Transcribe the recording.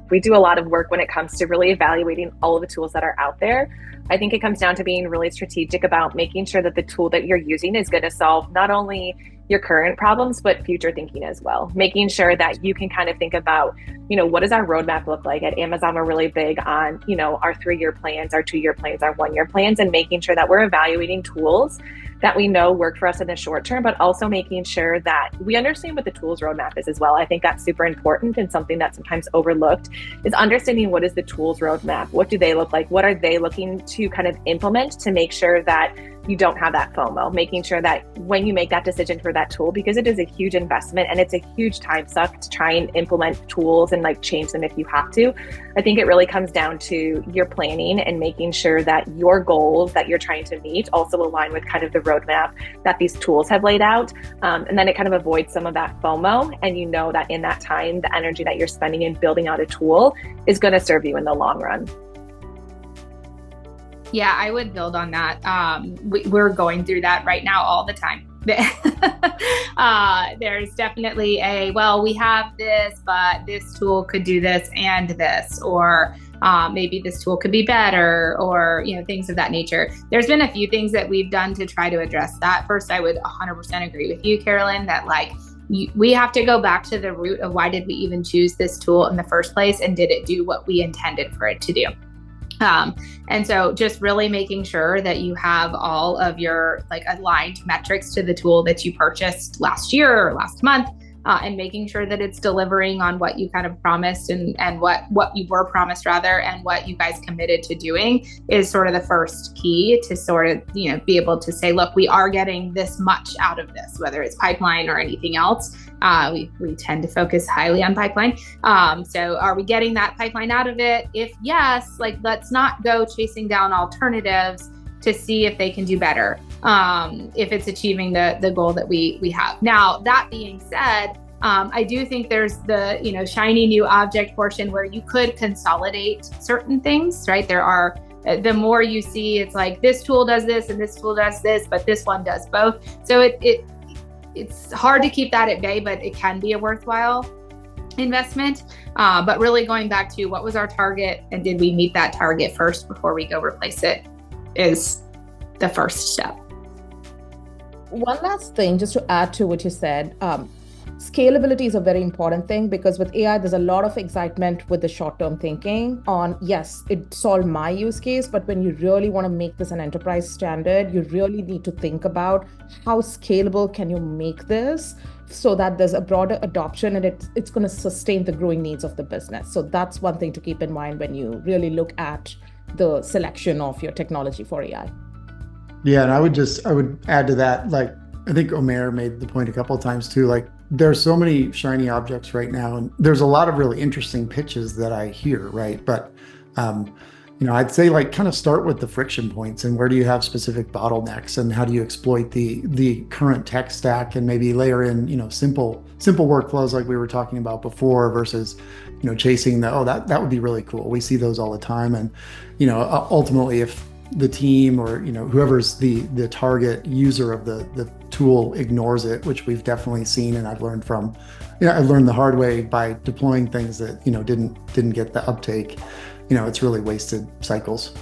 We do a lot of work when it comes to really evaluating all of the tools that are out there. I think it comes down to being really strategic about making sure that the tool that you're using is going to solve not only your current problems, but future thinking as well. Making sure that you can kind of think about, what does our roadmap look like? At Amazon, we're really big on, our 3-year plans, our 2-year plans, our 1-year plans, and making sure that we're evaluating tools that we know work for us in the short term, but also making sure that we understand what the tools roadmap is as well. I think that's super important, and something that's sometimes overlooked is understanding what is the tools roadmap? What do they look like? What are they looking to kind of implement to make sure that you don't have that FOMO, making sure that when you make that decision for that tool, because it is a huge investment and it's a huge time suck to try and implement tools and change them if you have to. I think it really comes down to your planning and making sure that your goals that you're trying to meet also align with kind of the roadmap that these tools have laid out. And then it kind of avoids some of that FOMO. And that in that time, the energy that you're spending in building out a tool is going to serve you in the long run. Yeah, I would build on that. We're going through that right now all the time. There's definitely we have this, but this tool could do this and this, or maybe this tool could be better, or, things of that nature. There's been a few things that we've done to try to address that. First, I would 100% agree with you, Carolyn, that we have to go back to the root of why did we even choose this tool in the first place, and did it do what we intended for it to do? And so just really making sure that you have all of your aligned metrics to the tool that you purchased last year or last month, and making sure that it's delivering on what you kind of promised and what you were promised rather, and what you guys committed to doing is sort of the first key to sort of, be able to say, look, we are getting this much out of this, whether it's pipeline or anything else. We tend to focus highly on pipeline. So are we getting that pipeline out of it? If yes, let's not go chasing down alternatives to see if they can do better, if it's achieving the goal that we have. Now, that being said, I do think there's the, shiny new object portion where you could consolidate certain things, right? There are, the more you see, it's this tool does this and this tool does this, but this one does both. So it's hard to keep that at bay, but it can be a worthwhile investment. But really going back to what was our target, and did we meet that target first before we go replace it, is the first step. One last thing, just to add to what you said, scalability is a very important thing, because with AI, there's a lot of excitement with the short-term thinking on, yes, it solved my use case, but when you really want to make this an enterprise standard, you really need to think about how scalable can you make this so that there's a broader adoption and it's going to sustain the growing needs of the business. So that's one thing to keep in mind when you really look at the selection of your technology for AI. Yeah, and I would add to that, I think Omer made the point a couple of times too, there's so many shiny objects right now, and there's a lot of really interesting pitches that I hear, right? But, I'd say kind of start with the friction points, and where do you have specific bottlenecks, and how do you exploit the current tech stack, and maybe layer in, simple workflows like we were talking about before versus, chasing that would be really cool. We see those all the time. And, ultimately if the team or, whoever's the target user of the tool ignores it, which we've definitely seen, and I've learned I've learned the hard way by deploying things that, didn't get the uptake, it's really wasted cycles.